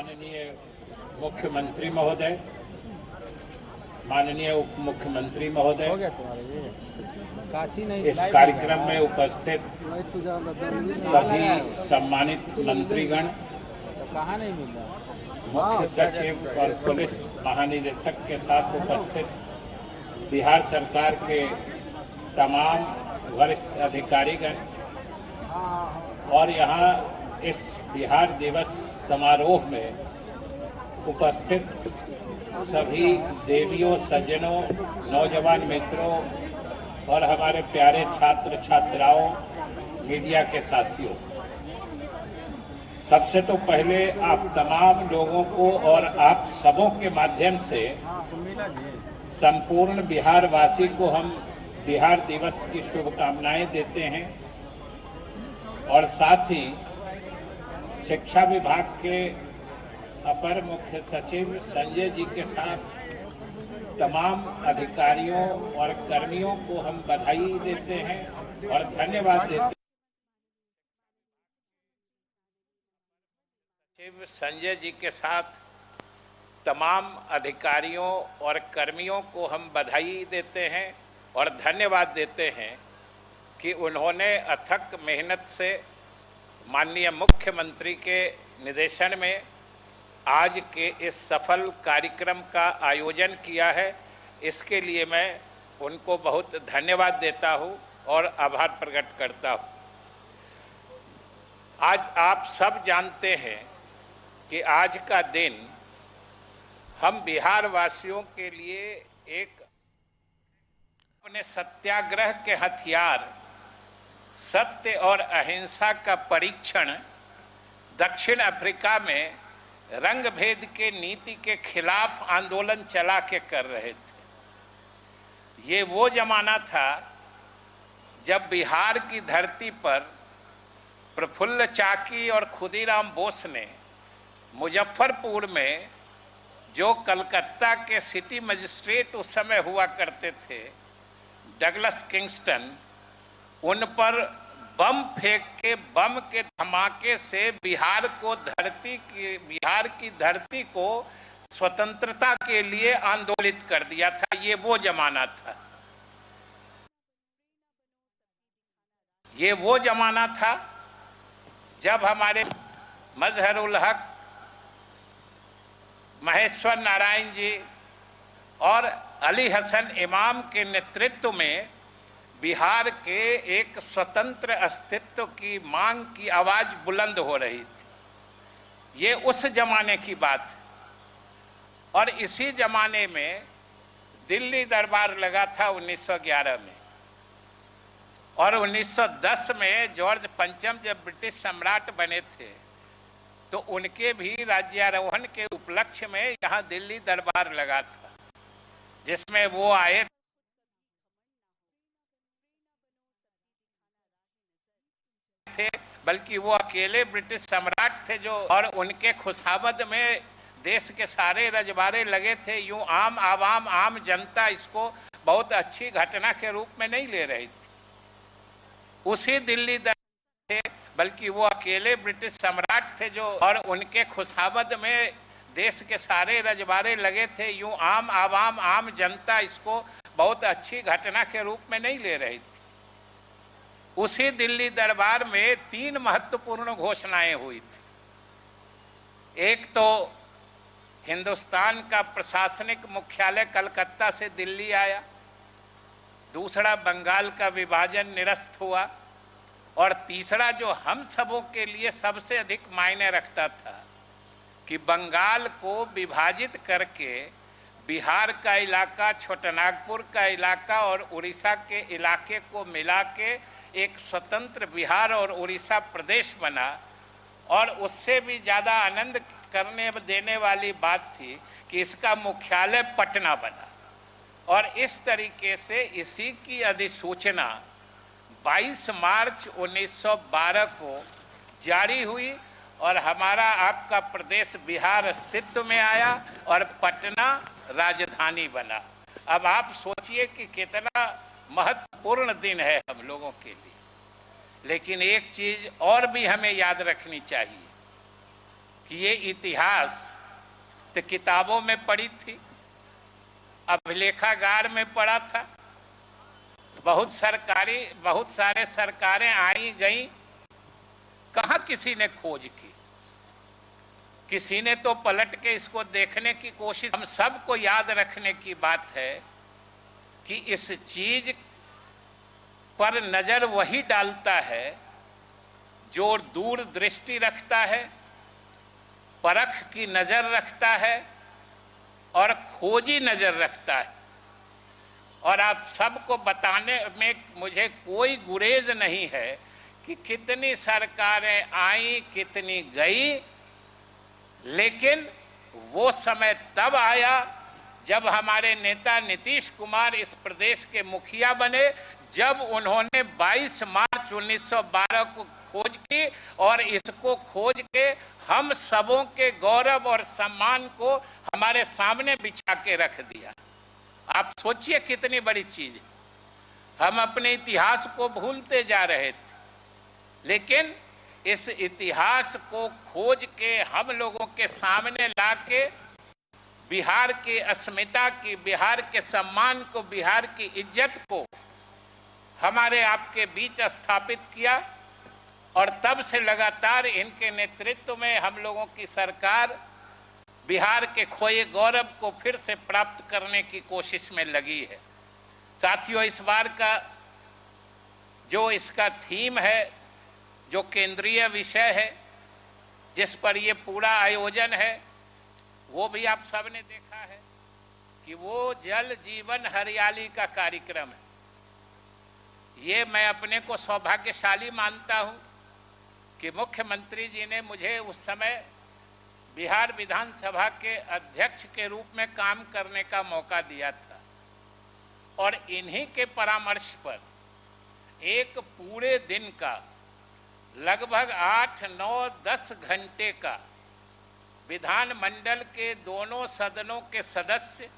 माननीय मुख्यमंत्री महोदय, माननीय उप मुख्यमंत्री महोदय, इस कार्यक्रम में उपस्थित सभी सम्मानित मंत्रीगण, मुख्य सचिव और पुलिस महानिदेशक के साथ उपस्थित बिहार सरकार के तमाम वरिष्ठ अधिकारीगण और यहाँ इस बिहार दिवस समारोह में उपस्थित सभी देवियों, सज्जनों, नौजवान मित्रों और हमारे प्यारे छात्र छात्राओं, मीडिया के साथियों, सबसे तो पहले आप तमाम लोगों को और आप सबों के माध्यम से संपूर्ण बिहार वासी को हम बिहार दिवस की शुभकामनाएं देते हैं और साथ ही शिक्षा विभाग के अपर मुख्य सचिव संजय जी के साथ तमाम अधिकारियों और कर्मियों को हम बधाई देते हैं और धन्यवाद देते हैं। सचिव संजय जी के साथ तमाम अधिकारियों और कर्मियों को हम बधाई देते हैं और धन्यवाद देते हैं कि उन्होंने अथक मेहनत से माननीय मुख्यमंत्री के निर्देशन में आज के इस सफल कार्यक्रम का आयोजन किया है। इसके लिए मैं उनको बहुत धन्यवाद देता हूं और आभार प्रकट करता हूं। आज आप सब जानते हैं कि आज का दिन हम बिहार वासियों के लिए एक अपने सत्याग्रह के हथियार सत्य और अहिंसा का परीक्षण दक्षिण अफ्रीका में रंग भेद के नीति के खिलाफ आंदोलन चला के कर रहे थे। ये वो जमाना था जब बिहार की धरती पर प्रफुल्ल चाकी और खुदीराम बोस ने मुजफ्फरपुर में जो कलकत्ता के सिटी मजिस्ट्रेट उस समय हुआ करते थे, डगलस किंगस्टन, उन पर बम फेंक के बम के धमाके से बिहार की धरती को स्वतंत्रता के लिए आंदोलित कर दिया था। ये वो जमाना था। ये वो जमाना था जब हमारे मजहरुल हक, महेश्वर नारायण जी और अली हसन इमाम के नेतृत्व में बिहार के एक स्वतंत्र अस्तित्व की मांग की आवाज बुलंद हो रही थी। ये उस जमाने की बात है। और इसी जमाने में दिल्ली दरबार लगा था 1911 में, और 1910 में जॉर्ज पंचम जब ब्रिटिश सम्राट बने थे तो उनके भी राज्यारोहण के उपलक्ष्य में यहाँ दिल्ली दरबार लगा था, जिसमें वो आए थे, बल्कि वो अकेले ब्रिटिश सम्राट थे जो, और उनके खुशामद में देश के सारे रजवाड़े लगे थे। यूं आम आवाम, आम जनता इसको बहुत अच्छी घटना के रूप में नहीं ले रही थी। उसी दिल्ली थे, बल्कि वो अकेले ब्रिटिश सम्राट थे जो, और उनके खुशामद में देश के सारे रजवाड़े लगे थे। यूं आम आवाम, आम जनता इसको बहुत अच्छी घटना के रूप में नहीं ले रही थी। उसी दिल्ली दरबार में 3 महत्वपूर्ण घोषणाएं हुई थी। एक तो हिंदुस्तान का प्रशासनिक मुख्यालय कलकत्ता से दिल्ली आया, दूसरा बंगाल का विभाजन निरस्त हुआ, और तीसरा जो हम सबों के लिए सबसे अधिक मायने रखता था कि बंगाल को विभाजित करके बिहार का इलाका, छोटानागपुर का इलाका और उड़ीसा के इलाके को मिला के एक स्वतंत्र बिहार और उड़ीसा प्रदेश बना। और उससे भी ज्यादा आनंद करने देने वाली बात थी कि इसका मुख्यालय पटना बना। और इस तरीके से इसी की अधिसूचना 22 मार्च 1912 को जारी हुई और हमारा आपका प्रदेश बिहार अस्तित्व में आया और पटना राजधानी बना। अब आप सोचिए कि कितना महत्वपूर्ण दिन है हम लोगों के लिए। लेकिन एक चीज और भी हमें याद रखनी चाहिए कि ये इतिहास तो किताबों में पढ़ी थी, अभिलेखागार में पढ़ा था, बहुत सारे सरकारें आई गई, कहां किसी ने खोज की, किसी ने तो पलट के इसको देखने की कोशिश। हम सबको याद रखने की बात है कि इस चीज पर नजर वही डालता है जो दूर दृष्टि रखता है, परख की नजर रखता है और खोजी नजर रखता है। और आप सबको बताने में मुझे कोई गुरेज नहीं है कि कितनी सरकारें आई, कितनी गई, लेकिन वो समय तब आया जब हमारे नेता नीतीश कुमार इस प्रदेश के मुखिया बने, जब उन्होंने 22 मार्च 1912 को खोज की और इसको खोज के हम सबों के गौरव और सम्मान को हमारे सामने बिछा के रख दिया। आप सोचिए कितनी बड़ी चीज। हम अपने इतिहास को भूलते जा रहे थे, लेकिन इस इतिहास को खोज के हम लोगों के सामने लाके बिहार की अस्मिता की, बिहार के सम्मान को, बिहार की इज्जत को हमारे आपके बीच स्थापित किया। और तब से लगातार इनके नेतृत्व में हम लोगों की सरकार बिहार के खोए गौरव को फिर से प्राप्त करने की कोशिश में लगी है। साथियों, इस बार का जो इसका थीम है, जो केंद्रीय विषय है जिस पर ये पूरा आयोजन है, वो भी आप सबने देखा है कि वो जल जीवन हरियाली का कार्यक्रम है। ये मैं अपने को सौभाग्यशाली मानता हूं कि मुख्यमंत्री जी ने मुझे उस समय बिहार विधानसभा के अध्यक्ष के रूप में काम करने का मौका दिया था और इन्हीं के परामर्श पर एक पूरे दिन का लगभग 8, 9, 10 घंटे का विधानमंडल के दोनों सदनों के सदस्य,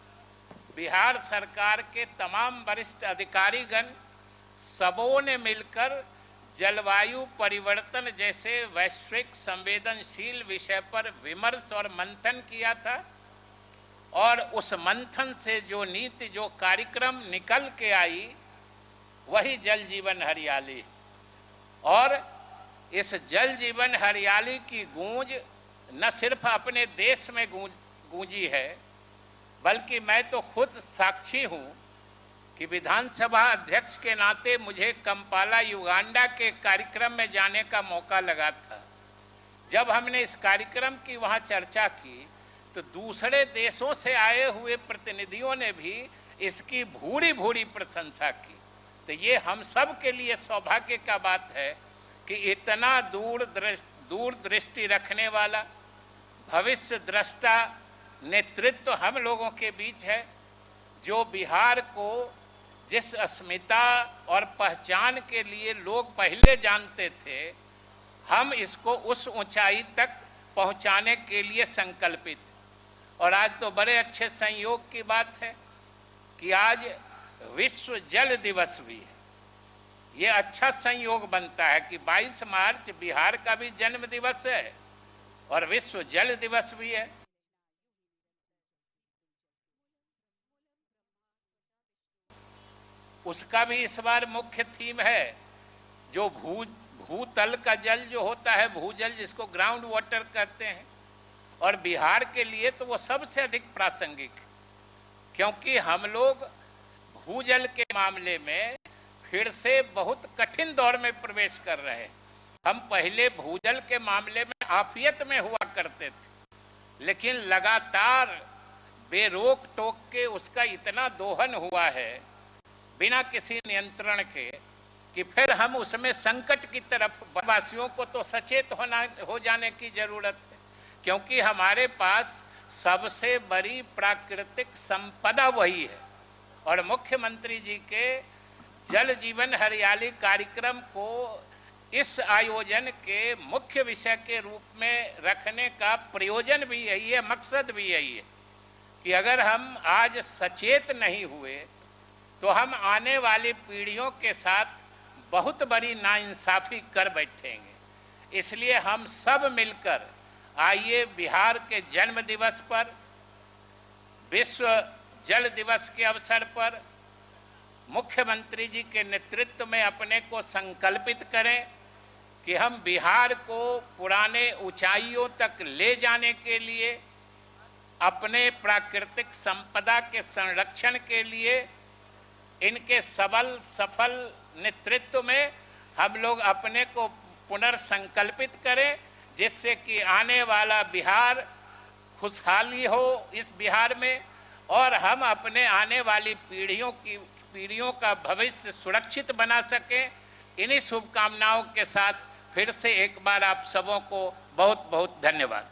बिहार सरकार के तमाम वरिष्ठ अधिकारीगण, सबों ने मिलकर जलवायु परिवर्तन जैसे वैश्विक संवेदनशील विषय पर विमर्श और मंथन किया था। और उस मंथन से जो नीति, जो कार्यक्रम निकल के आई, वही जल जीवन हरियाली। और इस जल जीवन हरियाली की गूंज न सिर्फ अपने देश में गूंजी है, बल्कि मैं तो खुद साक्षी हूं कि विधानसभा अध्यक्ष के नाते मुझे कंपाला, युगांडा के कार्यक्रम में जाने का मौका लगा था। जब हमने इस कार्यक्रम की वहां चर्चा की तो दूसरे देशों से आए हुए प्रतिनिधियों ने भी इसकी भूरी भूरी प्रशंसा की। तो ये हम सब के लिए सौभाग्य का बात है कि इतना दूर दृष्टि रखने वाला, भविष्य दृष्टा नेतृत्व हम लोगों के बीच है, जो बिहार को जिस अस्मिता और पहचान के लिए लोग पहले जानते थे, हम इसको उस ऊंचाई तक पहुंचाने के लिए संकल्पित। और आज तो बड़े अच्छे संयोग की बात है कि आज विश्व जल दिवस भी है। ये अच्छा संयोग बनता है कि 22 मार्च बिहार का भी जन्म दिवस है और विश्व जल दिवस भी है। उसका भी इस बार मुख्य थीम है जो भूतल का जल जो होता है, भूजल जिसको ग्राउंड वाटर कहते हैं, और बिहार के लिए तो वो सबसे अधिक प्रासंगिक है, क्योंकि हम लोग भूजल के मामले में फिर से बहुत कठिन दौर में प्रवेश कर रहे हैं। हम पहले भूजल के मामले में आफियत में हुआ करते थे, लेकिन लगातार बेरोक टोक के उसका इतना दोहन हुआ है बिना किसी नियंत्रण के कि फिर हम उसमें संकट की तरफ, वासियों को तो सचेत हो जाने की जरूरत है, क्योंकि हमारे पास सबसे बड़ी प्राकृतिक संपदा वही है। और मुख्यमंत्री जी के जल जीवन हरियाली कार्यक्रम को इस आयोजन के मुख्य विषय के रूप में रखने का प्रयोजन भी यही है, मकसद भी यही है कि अगर हम आज सचेत नहीं हुए तो हम आने वाली पीढ़ियों के साथ बहुत बड़ी नाइंसाफी कर बैठेंगे। इसलिए हम सब मिलकर आइए बिहार के जन्म दिवस पर, विश्व जल दिवस के अवसर पर मुख्यमंत्री जी के नेतृत्व में अपने को संकल्पित करें कि हम बिहार को पुराने ऊंचाइयों तक ले जाने के लिए, अपने प्राकृतिक संपदा के संरक्षण के लिए इनके सबल सफल नेतृत्व में हम लोग अपने को पुनर्संकल्पित करें, जिससे कि आने वाला बिहार खुशहाली हो इस बिहार में, और हम अपने आने वाली पीढ़ियों का भविष्य सुरक्षित बना सकें। इन्हीं शुभकामनाओं के साथ फिर से एक बार आप सबों को बहुत बहुत धन्यवाद।